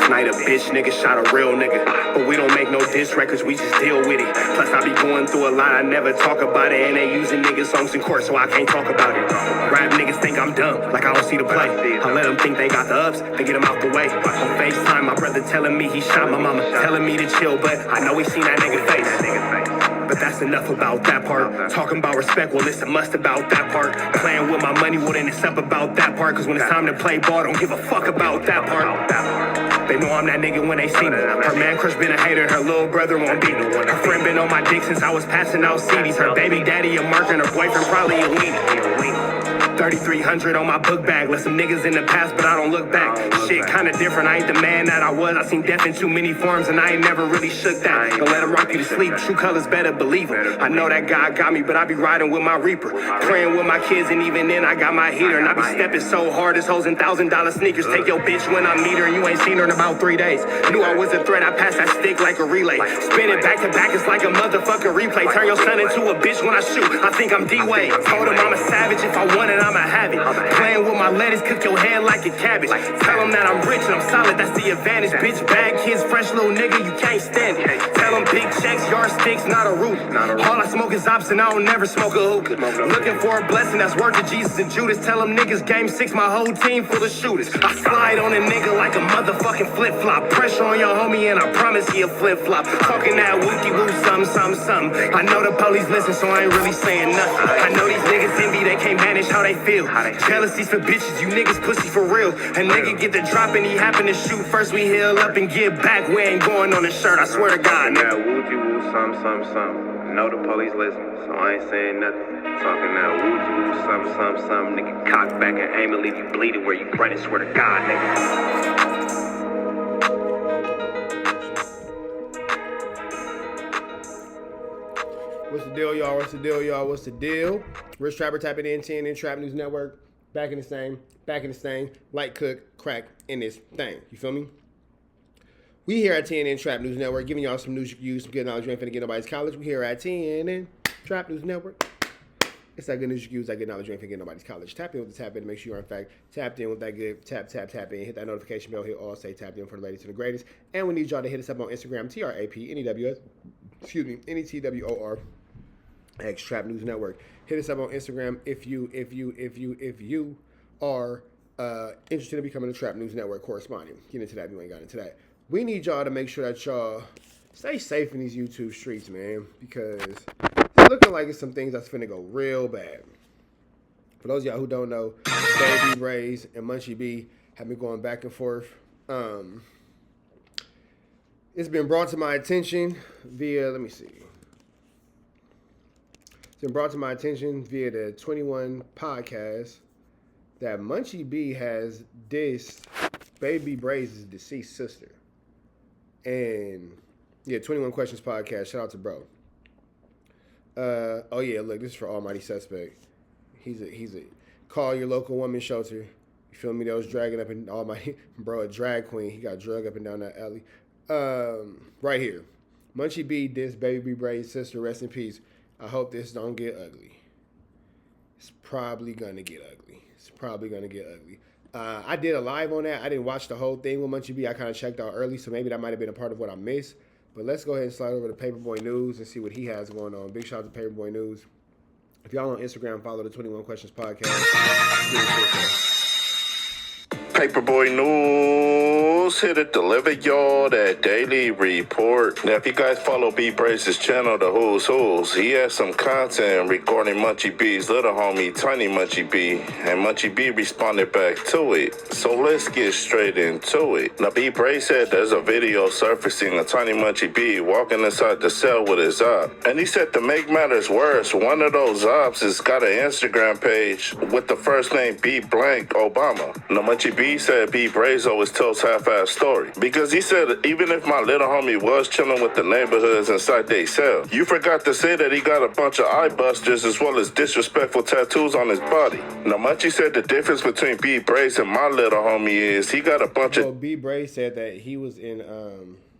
Last night a bitch nigga shot a real nigga. But we don't make no diss records, we just deal with it. Plus I be going through a lot, I never talk about it. And they using niggas songs in court, so I can't talk about it. Rap niggas think I'm dumb, like I don't see the play. I let them think they got the ups, they get them out the way. On FaceTime, my brother telling me he shot my mama, telling me to chill, but I know he seen that nigga face. But that's enough about that part. Talking about respect, well it's a must about that part. Playing with my money, well then it's up about that part. Cause when it's time to play ball, don't give a fuck about that part. They know I'm that nigga when they see me. Her man crush been a hater, her little brother won't beat me. Her friend been on my dick since I was passing out CDs. Her baby daddy a mark and her boyfriend probably a weenie. 3,300 on my book bag. Left some niggas in the past, but I don't look back. Shit kinda different, I ain't the man that I was. I seen death in too many forms and I ain't never really shook that. Don't let him rock you to sleep, true colors better believe him. I know that God got me, but I be riding with my reaper. Praying with my kids and even then I got my heater. And I be stepping so hard, this hoes in $1,000 sneakers. Take your bitch when I meet her and you ain't seen her in about 3 days. Knew I was a threat, I passed that stick like a relay. Spin it back to back, it's like a motherfucking replay. Turn your son into a bitch when I shoot, I think I'm D-Wade. Told him I'm a savage, if I want it, I'ma have it. Playing with my lettuce, cook your head like a cabbage. Tell them that I'm rich and I'm solid, that's the advantage. Bitch, bad kids, fresh little nigga, you can't stand it. Tell them big checks, yardsticks, not a roof. All I smoke is ops and I don't never smoke a hookah. Looking for a blessing that's worth of Jesus and Judas. Tell them niggas game 6, my whole team full of shooters. I slide on a nigga like a motherfucking flip-flop. Pressure on your homie and I promise he a flip-flop. Talking that wookie-woo, something. I know the police listen, so I ain't really saying nothing. I know these niggas envy, they can't manage how they feel. Jealousy's for bitches, you niggas pussy for real. A nigga get the drop and he happen to shoot. First we heal up and get back. We ain't going on the shirt, I swear to God. That woo-woo, something. Know the police listen, so I ain't saying nothing. Talking that woo-woo, something. Nigga cock back and aim and leave you bleeding where you running. Swear to God, nigga. What's the deal, y'all? What's the deal? Rich Trapper tapping in, TNN Trap News Network. Back in the same. Light cook, crack in this thing. You feel me? We here at TNN Trap News Network giving y'all some news you can use, some good knowledge you ain't finna get nobody's college. We here at TNN Trap News Network. It's that good news you can use, that good knowledge you ain't finna get nobody's college. Tap in with the tap in to make sure you're in fact tapped in with that good tap in. Hit that notification bell, hit all, say tapped in for the latest and the greatest. And we need y'all to hit us up on Instagram, TRAPNEWS, NETWOR. X Trap News Network. Hit us up on Instagram if you are interested in becoming a Trap News Network correspondent. Get into that if you ain't got into that. We need y'all to make sure that y'all stay safe in these YouTube streets, man, because it's looking like it's some things that's finna go real bad. For those of y'all who don't know, Baby B-BRAZY and Munchie B have been going back and forth. It's been brought to my attention via, let me see. It's been brought to my attention via the 21 podcast that Munchie B has dissed Baby B-BRAZY'S deceased sister. And yeah, 21 Questions podcast. Shout out to bro. Oh yeah, look, this is for Almighty Suspect. He's a call your local woman shelter. You feel me? That was dragging up in Almighty bro, a drag queen. He got drug up and down that alley. Right here. Munchie B dissed Baby B-BRAZY'S sister. Rest in peace. I hope this don't get ugly. It's probably gonna get ugly. I did a live on that. I didn't watch the whole thing with Munchie B. I kind of checked out early, so maybe that might have been a part of what I missed. But let's go ahead and slide over to Paperboy News and see what he has going on. Big shout out to Paperboy News. If y'all on Instagram, follow the 21 Questions podcast. Paperboy News, here to deliver y'all that daily report. Now, if you guys follow B-BRAZY'S channel, The Who's Who's, he has some content regarding Munchie B's little homie, Tiny Munchie B, and Munchie B responded back to it. So let's get straight into it. Now, B-BRAZY said there's a video surfacing of Tiny Munchie B walking inside the cell with his op. And he said to make matters worse, one of those ops has got an Instagram page with the first name B blank Obama. Now, Munchie B said B-BRAZY always tells half-ass story, because he said even if my little homie was chilling with the neighborhoods inside they cell, you forgot to say that he got a bunch of eye busters as well as disrespectful tattoos on his body. Now Munchie said the difference between B-BRAZY and my little homie is he got a bunch of... B-BRAZY said that he was in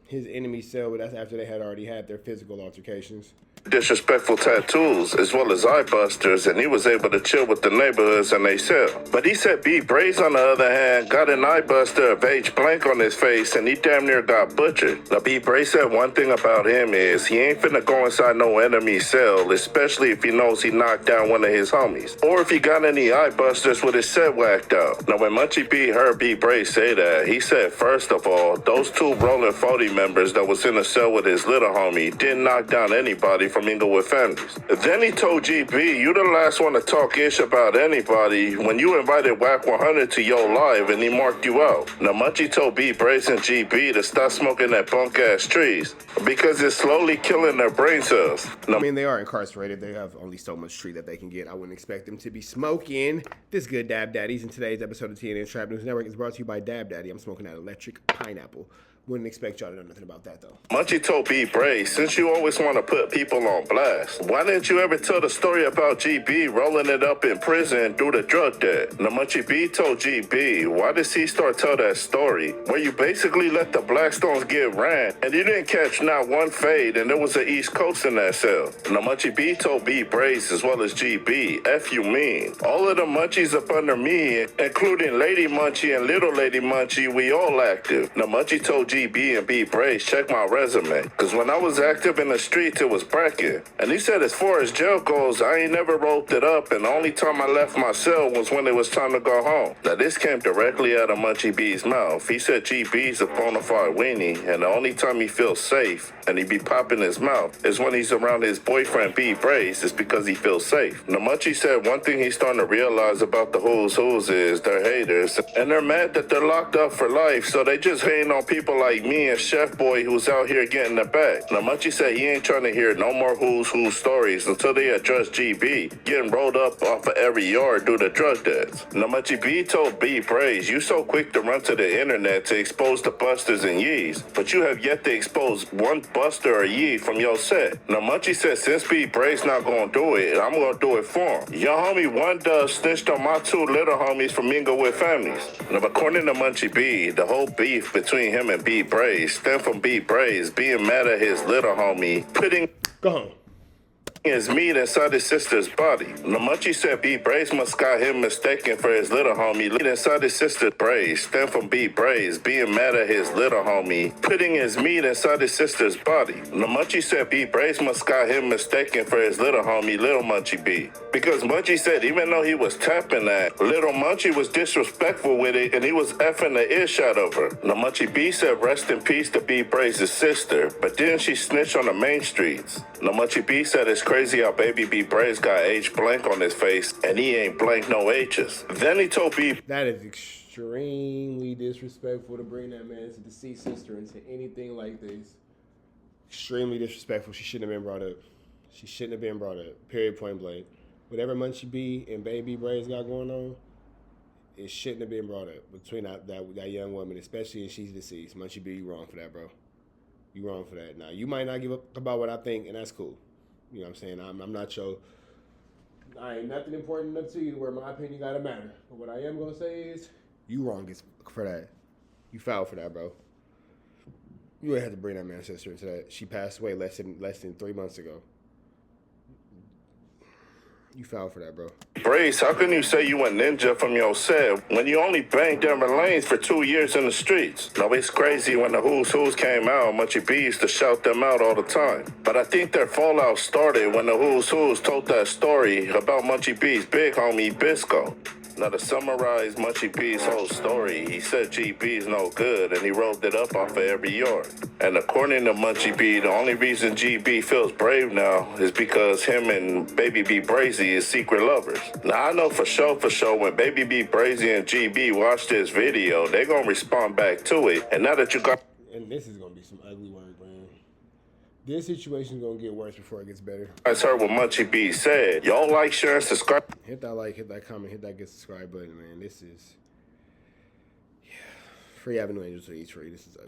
his enemy's cell, but that's after they had already had their physical altercations. disrespectful tattoos as well as eye busters, and he was able to chill with the neighborhoods and they sell. But he said B-BRAZY, on the other hand, got an eye buster of H blank on his face and he damn near got butchered. Now B-BRAZY said one thing about him is he ain't finna go inside no enemy cell, especially if he knows he knocked down one of his homies, or if he got any eye busters with his set whacked out. Now when Munchie B heard B-BRAZY say that, he said first of all, those two Rolling 40 members that was in a cell with his little homie didn't knock down anybody from Englewood families. Then he told GB, you the last one to talk ish about anybody when you invited Whack 100 to your live and he marked you out. Now Munchie told B-BRAZY and GB to stop smoking that bunk ass trees because it's slowly killing their brain cells. Now, I mean, they are incarcerated. They have only so much tree that they can get. I wouldn't expect them to be smoking. This good Dab Daddies. In today's episode of TNN Trap News Network is brought to you by Dab Daddy. I'm smoking that electric pineapple. Wouldn't expect y'all to know nothing about that, though. Munchie told B-BRAZY, since you always want to put people on blast, why didn't you ever tell the story about GB rolling it up in prison due to drug debt? Now Munchie B told GB, why did C-Star tell that story where you basically let the Blackstones get rant and you didn't catch not one fade and there was an East Coast in that cell? Now Munchie B told B-BRAZY as well as GB, F you mean. All of the Munchies up under me, including Lady Munchie and Little Lady Munchie, we all active. Now Munchie told GB and B-BRAZY, check my resume, cause when I was active in the streets it was bracket. And he said as far as jail goes, I ain't never roped it up, and the only time I left my cell was when it was time to go home. Now this came directly out of Munchie B's mouth. He said GB's a bona fide weenie, and the only time he feels safe and he be popping his mouth is when he's around his boyfriend B-BRAZY, is because he feels safe. Now Munchie said one thing he's starting to realize about the who's is they're haters, and they're mad that they're locked up for life, so they just hating on people like me and Chef Boy who's out here getting the bag. Now Munchie said he ain't trying to hear no more who's stories until they address GB getting rolled up off of every yard due to drug debts. Now Munchie B told B-BRAZY, you so quick to run to the internet to expose the busters and yees, but you have yet to expose one buster or yee from your set. Now Munchie said since B-BRAZY not gonna do it, I'm gonna do it for him. Your homie One Dove snitched on my two little homies from Englewood families. Now according to Munchie B, the whole beef between him and B-BRAZY stemmed from B-BRAZY being mad at his little homie putting Go home. his meat inside his sister's body. Now Munchie said B-BRAZY must got him mistaken for his little homie meat inside his sister's braze, stemmed from B-BRAZY being mad at his little homie putting his meat inside his sister's body. Now Munchie said B-BRAZY must got him mistaken for his little homie, Little Munchie B, because Munchie said even though he was tapping that, Little Munchie was disrespectful with it and he was effing the ish out of her. Now Munchie B said rest in peace to B-BRAZY'S sister, but then she snitched on the main streets. Now Munchie B said it's crazy how Baby B-BRAZY got H blank on his face and he ain't blank no H's. Then he told B, That is extremely disrespectful to bring that man's deceased sister into anything like this. Extremely disrespectful. She shouldn't have been brought up. She shouldn't have been brought up. Period, point blank. Whatever Munchie B and Baby B-BRAZY got going on, it shouldn't have been brought up between that young woman, especially if she's deceased. Munchie B, you wrong for that, bro. You wrong for that. Now, you might not give up about what I think, and that's cool. You know what I'm saying? I'm not your... I ain't nothing important enough to you to where my opinion gotta matter. But what I am gonna say is, you wrong for that. You fouled for that, bro. You would have to bring that man's sister into that. She passed away less than 3 months ago. You fouled for that, bro. BRAZY, how can you say you a ninja from your set when you only banged Denver lanes for 2 years in the streets? Now, it's crazy when the who's came out, Munchie B used to shout them out all the time. But I think their fallout started when the who's told that story about Munchie B's big homie, Bisco. Now, to summarize Munchie B's whole story, he said GB's no good, and he rolled it up off of every yard. And according to Munchie B, the only reason GB feels brave now is because him and Baby B-BRAZY is secret lovers. Now, I know for sure when Baby B-BRAZY and GB watch this video, they gonna respond back to it. And now that you got... And this is gonna be some ugly work, man. This situation's gonna get worse before it gets better. I heard what Munchie B said. Y'all like, share, and subscribe. Hit that like, hit that comment, hit that get subscribe button, man. This is... Yeah. Free Avenue Angels to each free. This is ugly.